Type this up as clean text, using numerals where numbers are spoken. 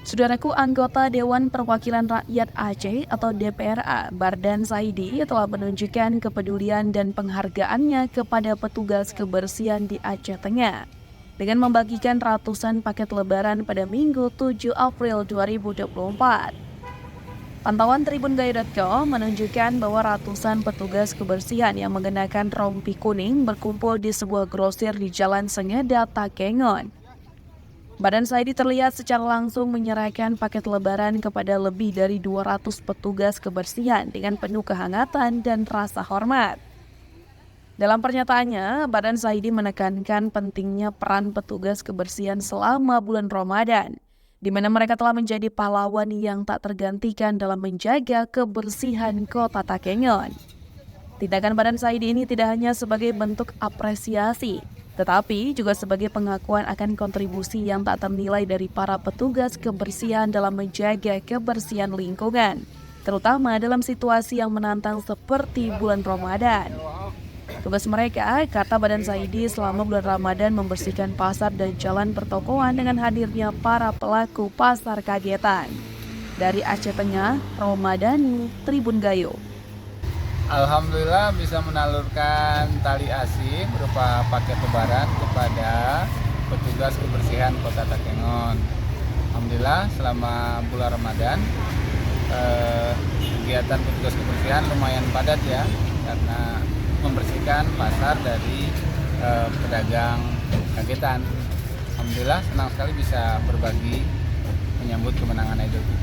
Saudaraku, anggota Dewan Perwakilan Rakyat Aceh atau DPRA, Bardan Saidi telah menunjukkan kepedulian dan penghargaannya kepada petugas kebersihan di Aceh Tengah dengan membagikan ratusan paket lebaran pada Minggu 7 April 2024. Pantauan tribungayu.com menunjukkan bahwa ratusan petugas kebersihan yang mengenakan rompi kuning berkumpul di sebuah grosir di Jalan Sengeda, Takengon. Badan Saidi terlihat secara langsung menyerahkan paket lebaran kepada lebih dari 200 petugas kebersihan dengan penuh kehangatan dan rasa hormat. Dalam pernyataannya, Badan Saidi menekankan pentingnya peran petugas kebersihan selama bulan Ramadan, di mana mereka telah menjadi pahlawan yang tak tergantikan dalam menjaga kebersihan kota Takengon. Tindakan Badan Saidi ini tidak hanya sebagai bentuk apresiasi, tetapi juga sebagai pengakuan akan kontribusi yang tak ternilai dari para petugas kebersihan dalam menjaga kebersihan lingkungan, terutama dalam situasi yang menantang seperti bulan Ramadan. Tugas mereka, kata Badan Saidi, selama bulan Ramadan membersihkan pasar dan jalan pertokoan dengan hadirnya para pelaku pasar kagetan. Dari Aceh Tengah, Ramadhani, Tribun Gayo. Alhamdulillah bisa menalurkan tali asi berupa paket lebaran kepada petugas kebersihan Kota Takengon. Alhamdulillah selama bulan Ramadan kegiatan petugas kebersihan lumayan padat ya, karena membersihkan pasar dari pedagang kagetan. Alhamdulillah senang sekali bisa berbagi menyambut kemenangan Idul Fitri.